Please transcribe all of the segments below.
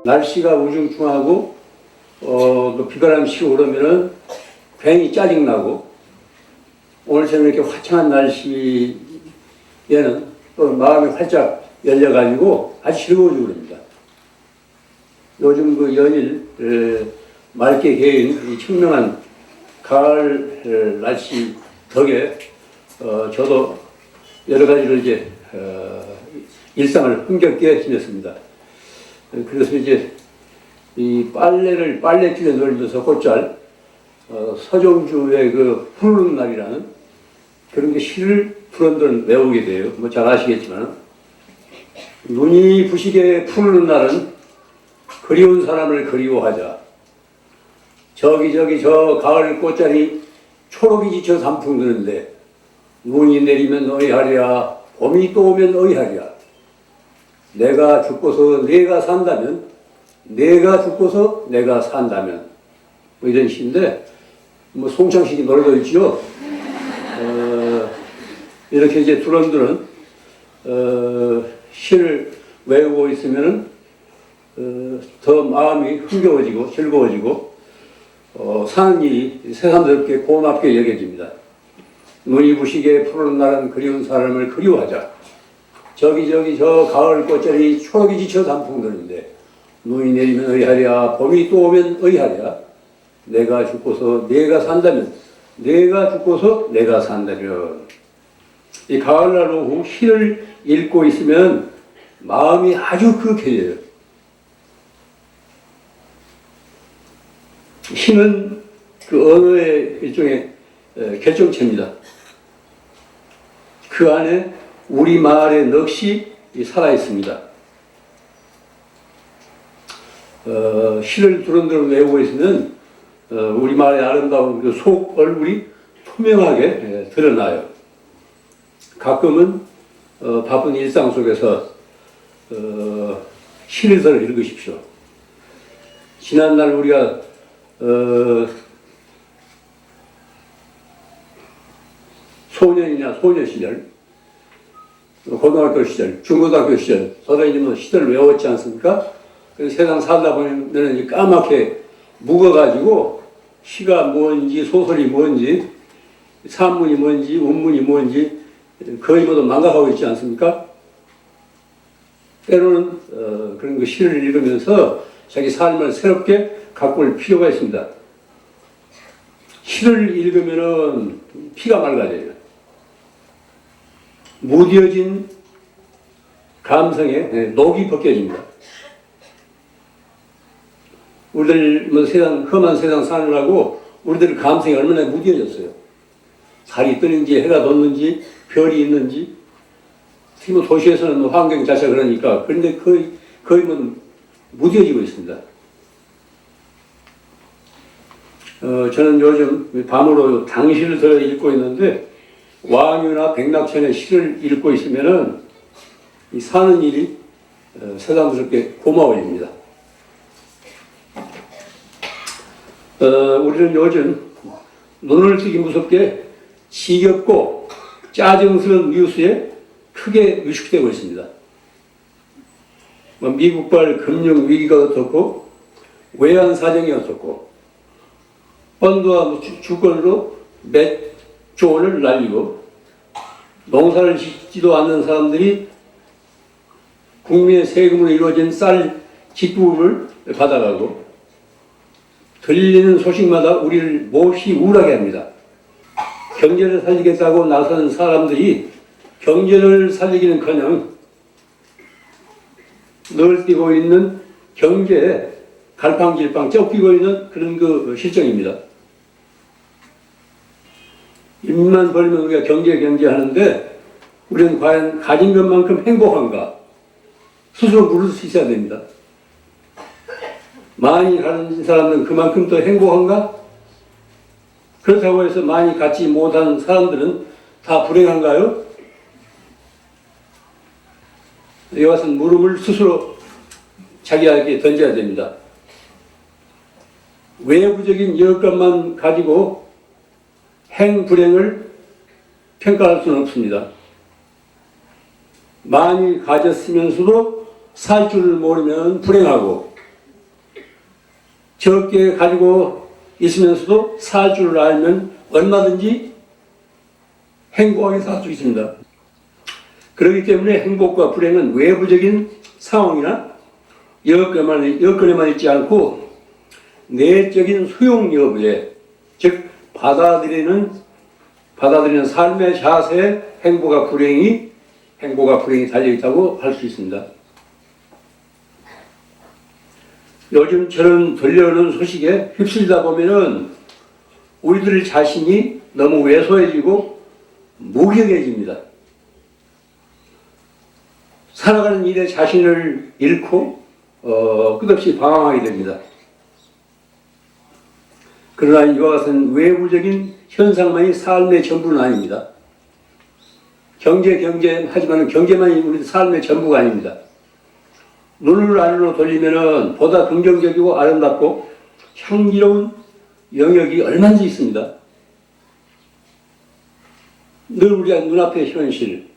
날씨가 우중충하고 그 비바람이 치고 그러면은 괜히 짜증나고, 오늘처럼 이렇게 화창한 날씨에는 또 마음이 활짝 열려가지고 아주 즐거워지고 그럽니다. 요즘 그 연일 맑게 개인 이 청명한 가을 날씨 덕에 저도 여러 가지를 이제 일상을 흥겹게 지냈습니다. 그래서 이제 이 빨래줄에 널려서 곧잘 서정주의 그 푸르는 날이라는 그런 게 시를 두런두런 외우게 돼요. 뭐 잘 아시겠지만, 눈이 부시게 푸르는 날은 그리운 사람을 그리워하자. 저기 저 가을 꽃자리 초록이 지쳐 단풍 드는데 눈이 내리면 어이하랴, 봄이 또 오면 어이하랴. 내가 죽고서 내가 산다면, 내가 죽고서 내가 산다면, 뭐 이런 시인데, 뭐 송창식이 노래도 있죠. 이렇게 이제 두런두런 시를 외우고 있으면은 더 마음이 흥겨워지고 즐거워지고 사는 일이 새삼스럽게 고맙게 여겨집니다. 눈이 부시게 푸르는 날은 그리운 사람을 그리워하자. 저기 저 가을 꽃자리 초록이 지쳐 단풍 드는데 눈이 내리면 어이하랴, 봄이 또 오면 어이하랴. 내가 죽고서 내가 산다면, 내가 죽고서 내가 산다면. 이 가을날 오후 시를 읽고 있으면 마음이 아주 그윽해져요. 시는 그 언어의 일종의 결정체입니다. 그 안에 우리말의 넋이 살아있습니다. 시를 두런두런 외우고 있으면 우리말의 아름다운 그 속 얼굴이 투명하게 드러나요. 가끔은 바쁜 일상 속에서 시를 읽으십시오. 지난날 우리가 소년이나 소녀 시절, 고등학교 시절, 중고등학교 시절, 선생님은 시절을 외웠지 않습니까? 그래서 세상 살다 보면 까맣게 묵어가지고 시가 뭔지, 소설이 뭔지, 산문이 뭔지, 운문이 뭔지 거의 모두 망각하고 있지 않습니까? 때로는 그런 그 시를 읽으면서 자기 삶을 새롭게 가꿀 필요가 있습니다. 시를 읽으면은 피가 맑아져요. 무뎌진 감성에 녹이 벗겨집니다. 우리들 뭐 험한 세상 사느라고 우리들 감성이 얼마나 무뎌졌어요. 달이 뜨는지 해가 돋는지 별이 있는지, 특히 뭐 도시에서는 뭐 환경 자체가 그러니까, 그런데 거의 뭐 무뎌지고 있습니다. 저는 요즘 밤으로 당시를 더 읽고 있는데, 왕유나 백낙천의 시를 읽고 있으면은 이 사는 일이 새삼스럽게 고마워집니다. 우리는 요즘 눈을 뜨기 무섭게 지겹고 짜증스러운 뉴스에 크게 위축되고 있습니다. 미국발 금융 위기가 어떻고, 외환 사정이 어떻고, 펀드와 주권으로 몇 조 원을 날리고, 농사를 짓지도 않는 사람들이 국민의 세금으로 이루어진 쌀 직부를 받아가고, 들리는 소식마다 우리를 몹시 우울하게 합니다. 경제를 살리겠다고 나선 사람들이 경제를 살리기는커녕 널뛰고 있는 경제에 갈팡질팡 쫓기고 있는 그런 그 실정입니다. 입만 벌면 우리가 경제 하는데 우리는 과연 가진 것만큼 행복한가? 스스로 물을 수 있어야 됩니다. 많이 가진 사람들은 그만큼 더 행복한가? 그렇다고 해서 많이 갖지 못한 사람들은 다 불행한가요? 이것은 물음을 스스로 자기에게 던져야 됩니다. 외부적인 여건만 가지고 행불행을 평가할 수는 없습니다. 많이 가졌으면서도 살 줄을 모르면 불행하고, 적게 가지고 있으면서도 살 줄 알면 얼마든지 행복하게 살 수 있습니다. 그렇기 때문에 행복과 불행은 외부적인 상황이나 여건에만 있지 않고 내적인 수용 여부에, 즉 받아들이는 삶의 자세에 행복과 불행이 달려있다고 할 수 있습니다. 요즘처럼 들려오는 소식에 휩쓸리다 보면은 우리들 자신이 너무 왜소해지고 무기력해집니다. 살아가는 일에 자신을 잃고 끝없이 방황하게 됩니다. 그러나 이와 같은 외부적인 현상만이 삶의 전부는 아닙니다. 경제 하지만 경제만이 우리 삶의 전부가 아닙니다. 눈을 아래로 돌리면은 보다 긍정적이고 아름답고 향기로운 영역이 얼마든지 있습니다. 늘 우리가 눈앞의 현실,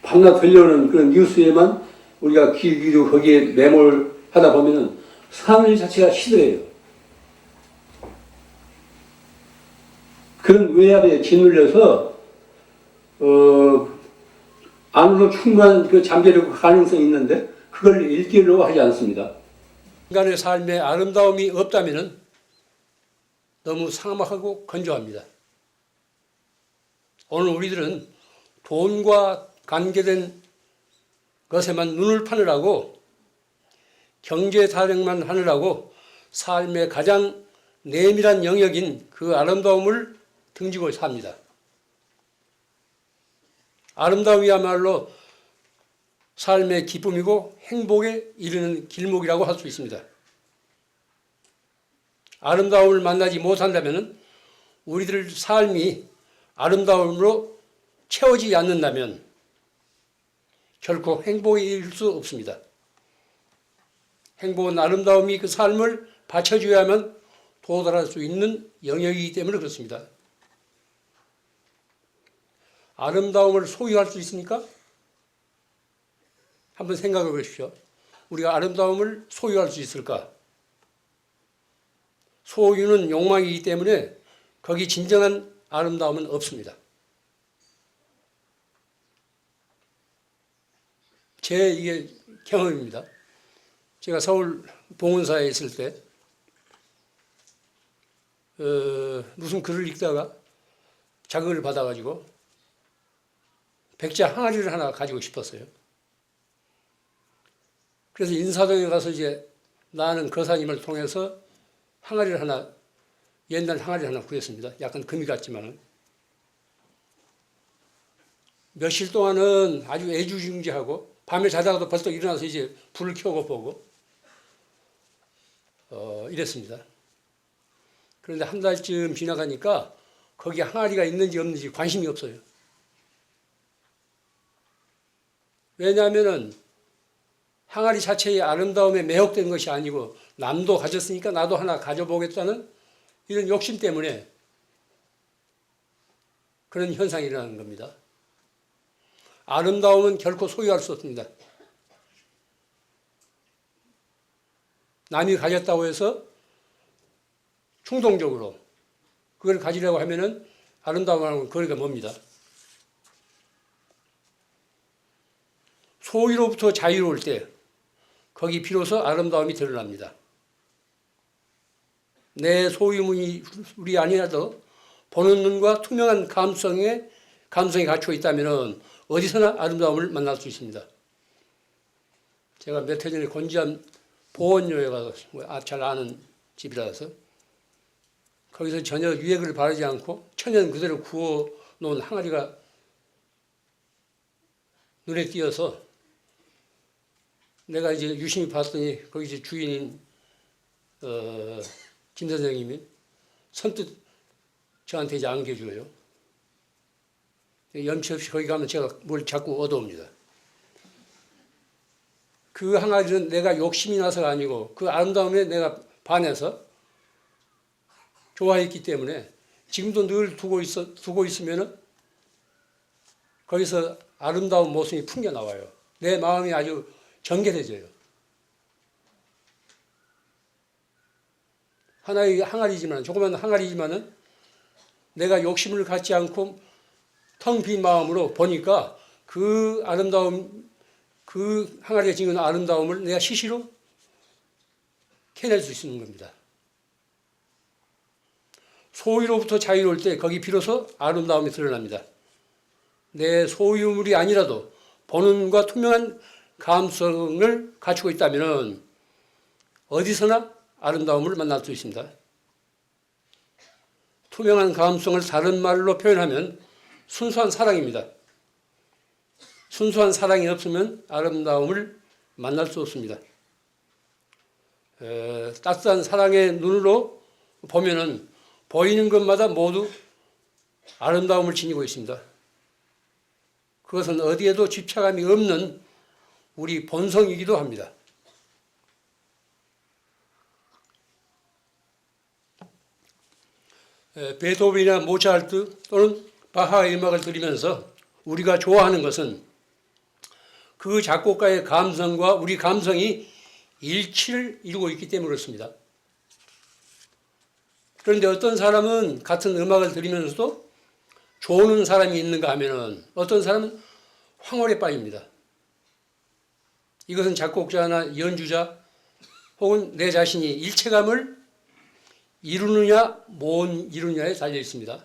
밤낮 들려오는 그런 뉴스에만 우리가 귀 기울이고 거기에 매몰하다 보면은 삶 자체가 시들해요. 그런 외압에 짓눌려서 안으로 충분한 그 잠재력 가능성이 있는데 그걸 일기로 하지 않습니다. 인간의 삶에 아름다움이 없다면 너무 삭막하고 건조합니다. 오늘 우리들은 돈과 관계된 것에만 눈을 파느라고 경제 타령만 하느라고 삶의 가장 내밀한 영역인 그 아름다움을 등지고 삽니다. 아름다움이야말로 삶의 기쁨이고 행복에 이르는 길목이라고 할 수 있습니다. 아름다움을 만나지 못한다면 우리들 삶이 아름다움으로 채워지지 않는다면 결코 행복에 이를 수 없습니다. 행복은 아름다움이 그 삶을 받쳐줘야만 도달할 수 있는 영역이기 때문에 그렇습니다. 아름다움을 소유할 수 있습니까? 한번 생각해 보십시오. 우리가 아름다움을 소유할 수 있을까? 소유는 욕망이기 때문에 거기 진정한 아름다움은 없습니다. 제 이게 경험입니다. 제가 서울 봉은사에 있을 때 무슨 글을 읽다가 자극을 받아가지고 백자 항아리를 하나 가지고 싶었어요. 그래서 인사동에 가서 이제 나는 거사님을 통해서 항아리를 하나, 옛날 항아리를 하나 구했습니다. 약간 금이 같지만은. 며칠 동안은 아주 애주중지하고 밤에 자다가도 벌떡 일어나서 이제 불을 켜고 보고 이랬습니다. 그런데 한 달쯤 지나가니까 거기 항아리가 있는지 없는지 관심이 없어요. 왜냐하면은 항아리 자체의 아름다움에 매혹된 것이 아니고 남도 가졌으니까 나도 하나 가져보겠다는 이런 욕심 때문에 그런 현상이 일어나는 겁니다. 아름다움은 결코 소유할 수 없습니다. 남이 가졌다고 해서 충동적으로 그걸 가지려고 하면은 아름다움하고는 거리가 멉니다. 소유로부터 자유로울 때 거기 비로소 아름다움이 드러납니다. 내 소유물이 아니라도 보는 눈과 투명한 감성이 갖추어 있다면 어디서나 아름다움을 만날 수 있습니다. 제가 몇 해 전에 곤지암 보원료에 가서 잘 아는 집이라서 거기서 전혀 유액을 바르지 않고 천연 그대로 구워 놓은 항아리가 눈에 띄어서 내가 이제 유심히 봤더니 거기 이제 주인인 김 선생님이 선뜻 저한테 이제 안겨줘요. 염치 없이 거기 가면 제가 뭘 자꾸 얻어옵니다. 그 항아리는 내가 욕심이 나서가 아니고 그 아름다움에 내가 반해서 좋아했기 때문에 지금도 늘 두고 있으면은 거기서 아름다운 모습이 풍겨 나와요. 내 마음이 아주 정결해져요. 하나의 항아리지만, 조그만 항아리지만은 내가 욕심을 갖지 않고 텅 빈 마음으로 보니까 그 아름다움, 그 항아리에 지은 아름다움을 내가 시시로 캐낼 수 있는 겁니다. 소유로부터 자유로울 때 거기 비로소 아름다움이 드러납니다. 내 소유물이 아니라도 본능과 투명한 감성을 갖추고 있다면 어디서나 아름다움을 만날 수 있습니다. 투명한 감성을 다른 말로 표현하면 순수한 사랑입니다. 순수한 사랑이 없으면 아름다움을 만날 수 없습니다. 따뜻한 사랑의 눈으로 보면은 보이는 것마다 모두 아름다움을 지니고 있습니다. 그것은 어디에도 집착함이 없는 우리 본성이기도 합니다. 베토벤이나 모차르트 또는 바하의 음악을 들으면서 우리가 좋아하는 것은 그 작곡가의 감성과 우리 감성이 일치를 이루고 있기 때문에 그렇습니다. 그런데 어떤 사람은 같은 음악을 들으면서도 좋은 사람이 있는가 하면은 어떤 사람은 황홀에 빠집니다. 이것은 작곡자나 연주자 혹은 내 자신이 일체감을 이루느냐 못 이루느냐에 달려 있습니다.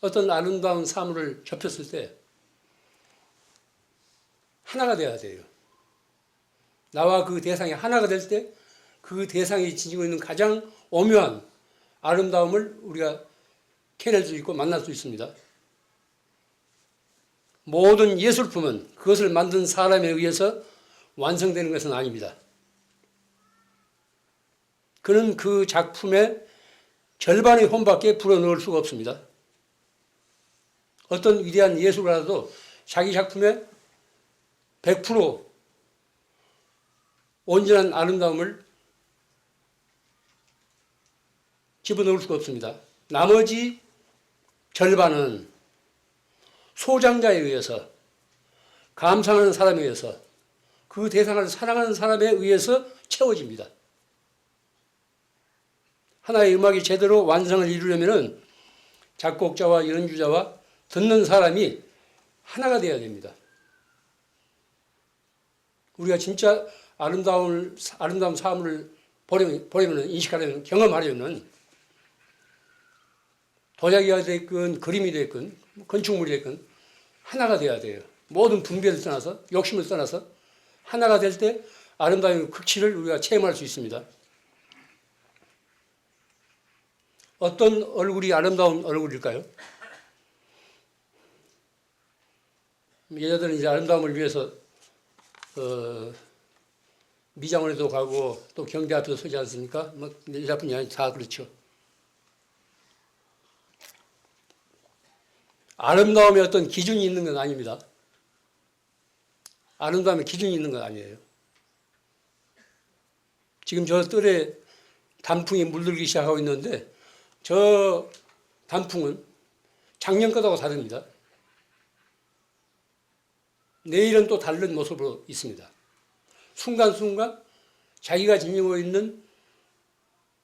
어떤 아름다운 사물을 접했을 때 하나가 돼야 돼요. 나와 그 대상이 하나가 될 때 그 대상이 지니고 있는 가장 오묘한 아름다움을 우리가 캐낼 수 있고 만날 수 있습니다. 모든 예술품은 그것을 만든 사람에 의해서 완성되는 것은 아닙니다. 그는 그 작품의 절반의 혼밖에 불어넣을 수가 없습니다. 어떤 위대한 예술가라도 자기 작품의 100% 온전한 아름다움을 집어넣을 수가 없습니다. 나머지 절반은 소장자에 의해서, 감상하는 사람에 의해서, 그 대상을 사랑하는 사람에 의해서 채워집니다. 하나의 음악이 제대로 완성을 이루려면 작곡자와 연주자와 듣는 사람이 하나가 되어야 됩니다. 우리가 진짜 아름다운 사물을 보려면, 인식하려면, 경험하려면 도자기가 됐건 그림이 됐건 건축물이 됐건 하나가 돼야 돼요. 모든 분별을 떠나서 욕심을 떠나서 하나가 될 때 아름다움의 극치를 우리가 체험할 수 있습니다. 어떤 얼굴이 아름다운 얼굴일까요? 여자들은 이제 아름다움을 위해서 미장원에도 가고 또 경대 앞에서 서지 않습니까? 뭐 여자뿐이 아니라 다 그렇죠. 아름다움에 어떤 기준이 있는 건 아닙니다. 아름다움에 기준이 있는 건 아니에요. 지금 저 뜰에 단풍이 물들기 시작하고 있는데 저 단풍은 작년 것하고 다릅니다. 내일은 또 다른 모습으로 있습니다. 순간순간 자기가 지니고 있는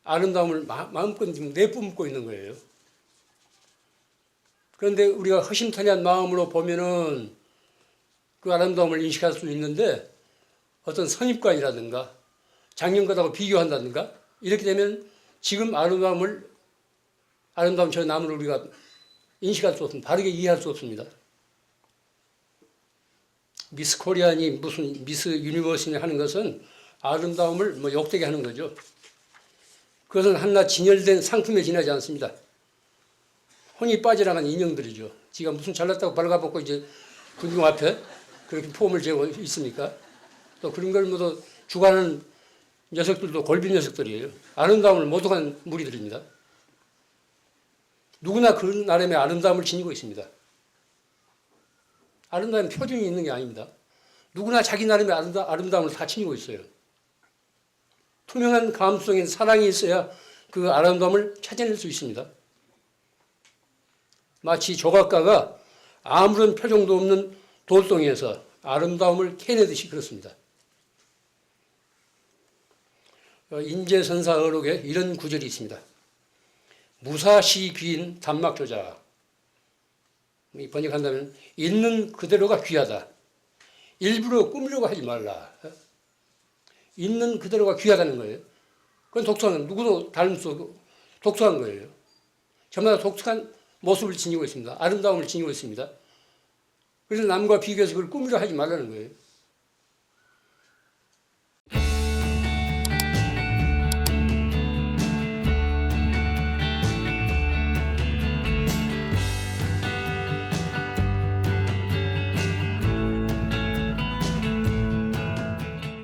아름다움을 마음껏 내뿜고 있는 거예요. 그런데 우리가 허심탄회한 마음으로 보면은 그 아름다움을 인식할 수 있는데 어떤 선입관이라든가 작년 것하고 비교한다든가 이렇게 되면 지금 아름다움 저 나무를 우리가 인식할 수 없습니다. 다르게 이해할 수 없습니다. 미스 코리안이 무슨 미스 유니버스니 하는 것은 아름다움을 뭐 욕되게 하는 거죠. 그것은 한낱 진열된 상품에 지나지 않습니다. 혼이 빠져나간 인형들이죠. 지가 무슨 잘났다고 발가벗고 이제 군중 앞에 그렇게 폼을 재고 있습니까? 또 그런 걸 모두 주관하는 녀석들도 골빈 녀석들이에요. 아름다움을 모독한 무리들입니다. 누구나 그 나름의 아름다움을 지니고 있습니다. 아름다움은 표준이 있는 게 아닙니다. 누구나 자기 나름의 아름다움을 다 지니고 있어요. 투명한 감성인 사랑이 있어야 그 아름다움을 찾아낼 수 있습니다. 마치 조각가가 아무런 표정도 없는 돌덩이에서 아름다움을 캐내듯이 그렇습니다. 인재선사어록에 이런 구절이 있습니다. 무사시 귀인 단막조자. 번역한다면 있는 그대로가 귀하다. 일부러 꾸미려고 하지 말라. 있는 그대로가 귀하다는 거예요. 그건 독특한, 누구도 닮을 수 없고 독특한 거예요. 저마다 독특한 모습을 지니고 있습니다. 아름다움을 지니고 있습니다. 그래서 남과 비교해서 그걸 꾸미려 하지 말라는 거예요.